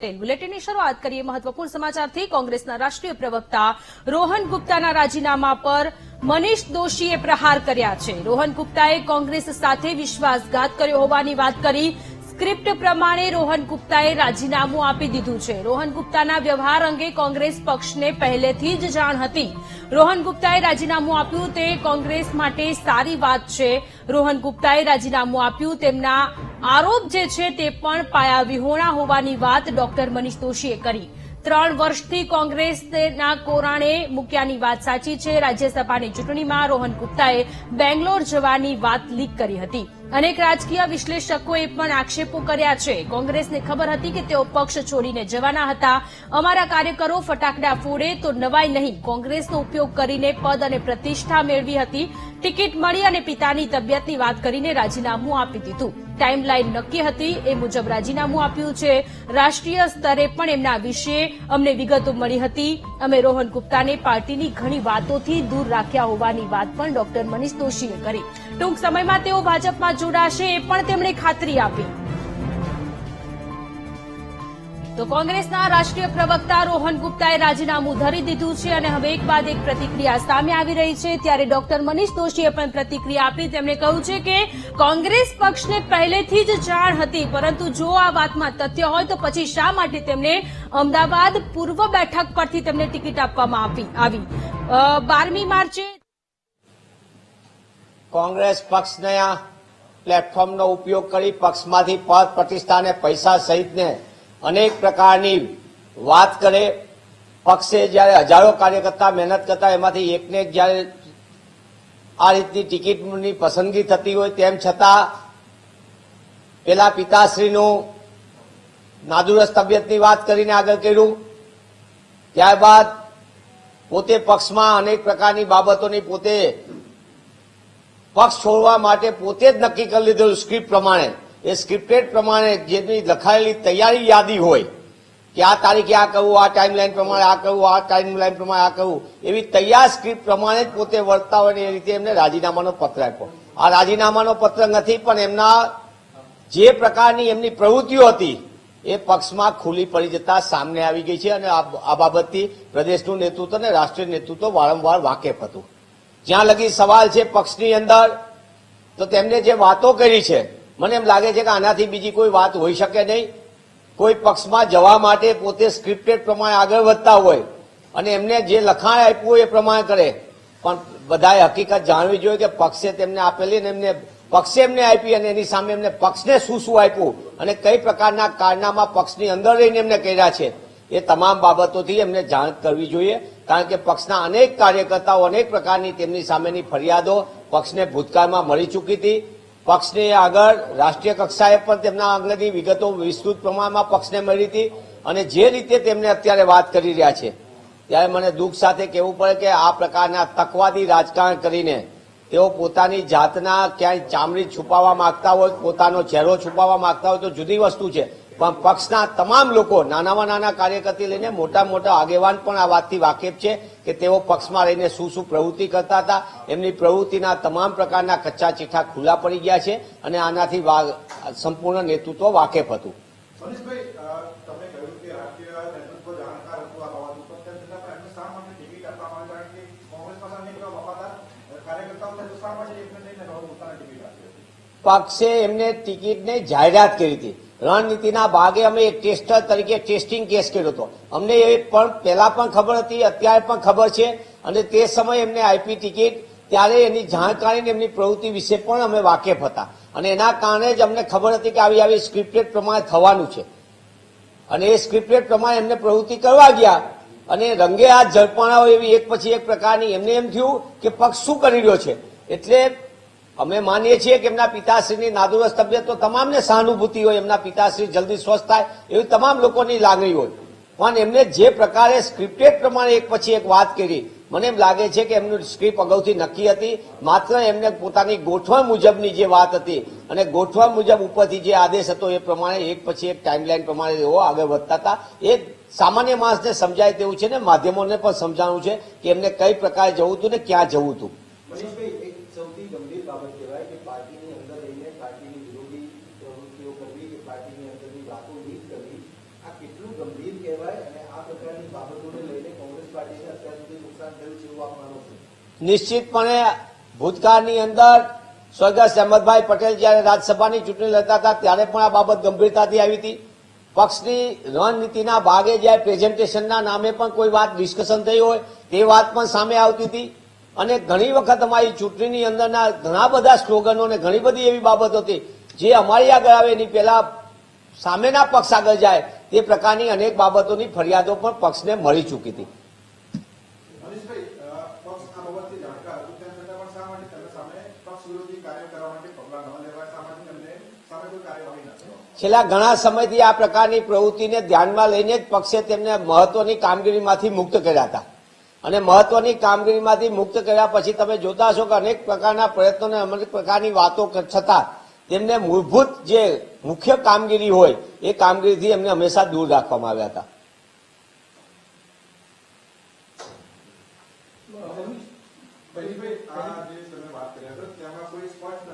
બુલેટિનની શરૂઆત કરીએ મહત્વપૂર્ણ સમાચારથી। કોંગ્રેસના રાષ્ટ્રીય પ્રવક્તા રોહન ગુપ્તાના રાજીનામા પર મનીષ દોશીએ પ્રહાર કર્યા છે। રોહન ગુપ્તાએ કોંગ્રેસ સાથે વિશ્વાસઘાત કર્યો હોવાની વાત કરી। સ્ક્રિપ્ટ પ્રમાણે રોહન ગુપ્તાએ રાજીનામું આપી દીધું છે। રોહન ગુપ્તાના વ્યવહાર અંગે કોંગ્રેસ પક્ષને પહેલેથી જ જાણ હતી। રોહન ગુપ્તાએ રાજીનામું આપ્યું તે કોંગ્રેસ માટે સારી વાત છે। રોહન ગુપ્તાએ રાજીનામું આપ્યું તેમના આરોપ જે છે તે પણ પાયાવિહોણા હોવાની વાત ડોક્ટર મનીષ દોશીએ કરી। 3 વર્ષથી કોંગ્રેસના કોરાણે મૂક્યાની વાત સાચી છે। રાજ્યસભાની ચૂંટણીમાં રોહન ગુપ્તાએ બેંગ્લોર જવાની વાત લીક કરી હતી। અનેક રાજકીય વિશ્લેષકોએ પણ આક્ષેપો કર્યા છે। કોંગ્રેસને ખબર હતી કે તેઓ પક્ષ છોડીને જવાના હતા। અમારા કાર્યકરો ફટાકડા ફોડે તો નવાઈ નહીં, કોંગ્રેસનો ઉપયોગ કરીને પદ અને પ્રતિષ્ઠા મેળવી હતી। ટિકિટ મળી અને પિતાની તબિયતની વાત કરીને રાજીનામું આપી દીધું। ટાઈમલાઈન નક્કી હતી એ મુજબ રાજીનામું આપ્યું છે। રાષ્ટ્રીય સ્તરે પણ એમના વિશે અમને વિગતો મળી હતી। અમે રોહન ગુપ્તાને પાર્ટીની ઘણી વાતોથી દૂર રાખ્યા હોવાની વાત પણ ડોક્ટર મનીષ દોશીએ કરી। ટૂંક સમયમાં તેઓ ભાજપમાં જોડાશે એ પણ તેમણે ખાતરી આપી। તો કોંગ્રેસના રાષ્ટ્રીય પ્રવક્તા રોહન ગુપ્તાએ રાજીનામું ધરી દીધું છે અને હવે એક બાદ એક પ્રતિક્રિયા સામે આવી રહી છે। ત્યારે ડોક્ટર મનીષ દોશીએ પણ પ્રતિક્રિયા આપી। તેમણે કહ્યું છે કે કોંગ્રેસ પક્ષને પહેલેથી જ જાણ હતી, પરંતુ જો આ વાતમાં તથ્ય હોય તો પછી શા માટે તેમને અમદાવાદ પૂર્વ બેઠક પરથી તેમને ટિકિટ આપવામાં આવી। 12મી માર્ચે કોંગ્રેસ પક્ષના પ્લેટફોર્મનો ઉપયોગ કરી પક્ષમાંથી પદ પ્રતિષ્ઠા અને પૈસા સહિતને અનેક પ્રકારની વાત કરે। પક્ષે જ્યારે હજારો કાર્યકર્તા મહેનત કરતા એમાંથી એકને એક જ્યારે આ રીતની ટિકિટની પસંદગી થતી હોય તેમ છતાં પેલા પિતાશ્રીનું નાદુરસ્ત તબિયતની વાત કરીને આગળ કર્યું। ત્યારબાદ પોતે પક્ષમાં અનેક પ્રકારની બાબતોની પોતે પક્ષ છોડવા માટે પોતે જ નક્કી કરી લીધેલું સ્ક્રિપ્ટ પ્રમાણે। એ સ્ક્રિપ્ટેડ પ્રમાણે જેની લખાયેલી તૈયારી યાદી હોય કે આ તારીખે આ કરવું, આ ટાઈમલાઈન પ્રમાણે આ કરવું, આ ટાઈમલાઈન પ્રમાણે આ કરવું, એવી તૈયાર સ્ક્રિપ્ટ પ્રમાણે જ પોતે વર્તતા હોય એ રીતે એમને રાજીનામાનો પત્ર આપ્યો। આ રાજીનામાનો પત્ર નથી, પણ એમના જે પ્રકારની એમની પ્રવૃત્તિઓ હતી એ પક્ષમાં ખુલ્લી પડી જતા સામે આવી ગઈ છે અને આ બાબતથી પ્રદેશનું નેતૃત્વ અને રાષ્ટ્રીય નેતૃત્વ વારંવાર વાકેફ હતું। જ્યાં લગી સવાલ છે પક્ષની અંદર, તો તેમને જે વાતો કરી છે મને એમ લાગે છે કે આનાથી બીજી કોઈ વાત હોઈ શકે નહીં। કોઈ પક્ષમાં જવા માટે પોતે સ્ક્રિપ્ટેડ પ્રમાણે આગળ વધતા હોય અને એમને જે લખાણ આપ્યું એ પ્રમાણે કરે, પણ બધાએ હકીકત જાણવી જોઈએ કે પક્ષે તેમને આપેલી અને એમને પક્ષે એમને આપી અને એની સામે એમને પક્ષને શું શું આપ્યું અને કઈ પ્રકારના કારનામા પક્ષની અંદર રહીને એમને કર્યા છે એ તમામ બાબતોથી એમને જાણ કરવી જોઈએ। કારણ કે પક્ષના અનેક કાર્યકર્તાઓ અનેક પ્રકારની તેમની સામેની ફરિયાદો પક્ષને ભૂતકાળમાં મળી ચૂકી હતી। પક્ષને આગળ રાષ્ટ્રીય કક્ષાએ પણ તેમના અંગેની વિગતો વિસ્તૃત પ્રમાણમાં પક્ષને મળી હતી અને જે રીતે તેમને અત્યારે વાત કરી રહ્યા છે ત્યારે મને દુઃખ સાથે કહેવું પડે કે આ પ્રકારના તકવાદી રાજકારણ કરીને તેઓ પોતાની જાતના ક્યાંય ચામડી છુપાવવા માંગતા હોય, પોતાનો ચહેરો છુપાવવા માંગતા હોય તો જુદી વસ્તુ છે, પણ પક્ષના તમામ લોકો નાનામાં નાના કાર્યકર્તાથી લઈને મોટા મોટા આગેવાન પણ આ વાતથી વાકેફ છે કે તેઓ પક્ષમાં રહીને શું શું પ્રવૃત્તિ કરતા હતા। એમની પ્રવૃત્તિના તમામ પ્રકારના કચ્ચા ચીઠા ખુલ્લા પડી ગયા છે અને આનાથી સંપૂર્ણ નેતૃત્વ વાકેફ હતું। પક્ષે એમને ટિકિટની જાહેરાત કરી હતી। રણનીતિના ભાગે અમે એક ટેસ્ટર તરીકે ટેસ્ટિંગ કેસ કર્યો હતો। અમને એ પણ પહેલા પણ ખબર હતી, અત્યારે પણ ખબર છે અને તે સમયે એમને આઈપી ટિકિટ ત્યારે એની જાણકારી એમની પ્રવૃત્તિ વિશે પણ અમે વાકેફ હતા અને એના કારણે જ અમને ખબર હતી કે આવી સ્ક્રિપ્ટેડ પ્રમાણે થવાનું છે અને એ સ્ક્રિપ્ટેડ પ્રમાણે એમને પ્રવૃત્તિ કરવા ગયા અને રંગે હાથ ઝડપાણા હોય એવી એક પછી એક પ્રકારની એમને એમ થયું કે પક્ષ શું કરી રહ્યો છે। એટલે અમે માનીએ છીએ કે એમના પિતાશ્રીની નાદુરસ્ત તબિયત તો તમામને સહાનુભૂતિ હોય, એમના પિતાશ્રી જલ્દી સ્વસ્થ થાય એવી તમામ લોકોની લાગણી હોય, પણ એમને જે પ્રકારે સ્ક્રિપ્ટેડ પ્રમાણે એક પછી એક વાત કરી મને એમ લાગે છે કે એમનું સ્ક્રિપ્ટ અગાઉથી નક્કી હતી। માત્ર એમને પોતાની ગોઠવણ મુજબની જે વાત હતી અને ગોઠવણ મુજબ ઉપરથી જે આદેશ હતો એ પ્રમાણે એક પછી એક ટાઈમલાઈન પ્રમાણે એઓ આગળ વધતા હતા। એ સામાન્ય માણસને સમજાય તેવું છે ને માધ્યમોને પણ સમજાવવું છે કે એમને કઈ પ્રકારે જવું હતું ને ક્યાં જવું હતું। સૌથી ગંભીર બાબત કહેવાય કે પાર્ટીની અંદર રહીને પાર્ટીની વિરોધી પ્રવૃત્તિઓ કરવી કે પાર્ટીની અંદરની વાતો લીક કરવી, આ કેટલું થયું છે એવું આપ માનો છો? નિશ્ચિતપણે ભૂતકાળની અંદર સ્વર્ગસ્થ અહેમદભાઈ પટેલ જયારે રાજ્યસભાની ચૂંટણી લડતા હતા ત્યારે પણ આ બાબત ગંભીરતાથી આવી હતી. પક્ષની રણનીતિના ભાગે જયારે પ્રેઝન્ટેશનના નામે પણ કોઈ વાત ડિસ્કશન થઈ હોય તે વાત પણ સામે આવતી હતી અને ઘણી વખત અમારી ચૂંટણીની અંદરના ઘણા બધા સ્લોગનો અને ઘણી બધી એવી બાબતો હતી જે અમારી આગળ આવે એની પહેલા સામેના પક્ષ આગળ જાય તે પ્રકારની અનેક બાબતોની ફરિયાદો પણ પક્ષને મળી ચૂકી હતી. મનીષભાઈ, પક્ષ આ બાબતથી જાણકાર હતું તેમ છતાં પણ શા માટે તમે સામે પક્ષ વિરોધી કાર્ય કરવા માટે પગલાં ન લેવા, શા માટે તમને સામે કોઈ કાર્યવાહી ન કરવા? છેલ્લા ઘણા સમયથી આ પ્રકારની પ્રવૃત્તિને ધ્યાનમાં લઈને જ પક્ષે તેમને મહત્વની કામગીરીમાંથી મુક્ત કર્યા હતા અને મહત્વની કામગીરીમાંથી મુક્ત કર્યા પછી તમે જોતા હશો કે અનેક પ્રકારના પ્રયત્નો અને અનેક પ્રકારની વાતો છતાં તેમને મૂળભૂત જે મુખ્ય કામગીરી હોય એ કામગીરીથી એમને હંમેશા દૂર રાખવામાં આવ્યા હતા. મનીષભાઈ, આ જે તમે વાત કર્યા છો તેમાં કોઈ સ્પષ્ટ